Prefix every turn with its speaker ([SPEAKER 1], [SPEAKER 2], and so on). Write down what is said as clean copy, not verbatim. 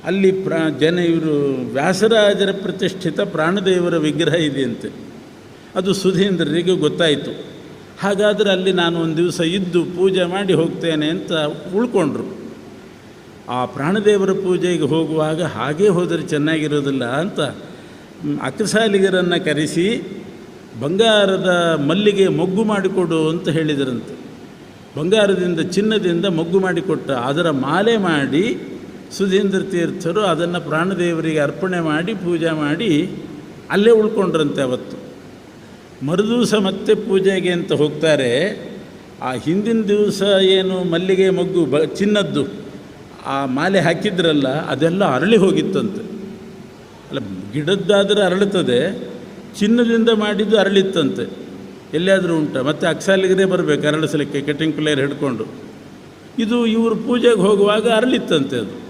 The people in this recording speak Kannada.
[SPEAKER 1] ಅಲ್ಲಿ ಇವರು ವ್ಯಾಸರಾಜರ ಪ್ರತಿಷ್ಠಿತ ಪ್ರಾಣದೇವರ ವಿಗ್ರಹ ಇದೆಯಂತೆ. ಅದು ಸುಧೀಂದ್ರರಿಗೆ ಗೊತ್ತಾಯಿತು. ಹಾಗಾದರೆ ಅಲ್ಲಿ ನಾನು ಒಂದು ದಿವಸ ಇದ್ದು ಪೂಜೆ ಮಾಡಿ ಹೋಗ್ತೇನೆ ಅಂತ ಉಳ್ಕೊಂಡ್ರು. ಆ ಪ್ರಾಣದೇವರ ಪೂಜೆಗೆ ಹೋಗುವಾಗ ಹಾಗೇ ಹೋದರೆ ಚೆನ್ನಾಗಿರೋದಿಲ್ಲ ಅಂತ ಅಕ್ಕಸಾಲಿಗರನ್ನು ಕರೆಸಿ ಬಂಗಾರದ ಮಲ್ಲಿಗೆ ಮೊಗ್ಗು ಮಾಡಿಕೊಡು ಅಂತ ಹೇಳಿದರಂತೆ. ಬಂಗಾರದಿಂದ ಚಿನ್ನದಿಂದ ಮೊಗ್ಗು ಮಾಡಿಕೊಟ್ಟ ಅದರ ಮಾಲೆ ಮಾಡಿ ಸುಧೀಂದ್ರ ತೀರ್ಥರು ಅದನ್ನು ಪ್ರಾಣದೇವರಿಗೆ ಅರ್ಪಣೆ ಮಾಡಿ ಪೂಜೆ ಮಾಡಿ ಅಲ್ಲೇ ಉಳ್ಕೊಂಡ್ರಂತೆ. ಅವತ್ತು ಮರುದಿವಸ ಮತ್ತೆ ಪೂಜೆಗೆ ಅಂತ ಹೋಗ್ತಾರೆ. ಆ ಹಿಂದಿನ ದಿವಸ ಏನು ಮಲ್ಲಿಗೆ ಮೊಗ್ಗು ಚಿನ್ನದ್ದು ಆ ಮಾಲೆ ಹಾಕಿದ್ರಲ್ಲ ಅದೆಲ್ಲ ಅರಳಿ ಹೋಗಿತ್ತಂತೆ. ಅಲ್ಲ, ಗಿಡದ್ದಾದರೆ ಅರಳುತ್ತದೆ, ಚಿನ್ನದಿಂದ ಮಾಡಿದ್ದು ಅರಳಿತ್ತಂತೆ. ಎಲ್ಲಿಯಾದರೂ ಉಂಟ? ಮತ್ತು ಅಕ್ಸಾಲಿಗರೇ ಬರಬೇಕು ಅರಳಿಸಲಿಕ್ಕೆ, ಕಟಿಂಗ್ ಪ್ಲೇಯರ್ ಹಿಡ್ಕೊಂಡು. ಇದು ಇವರು ಪೂಜೆಗೆ ಹೋಗುವಾಗ ಅರಳಿತ್ತಂತೆ ಅದು.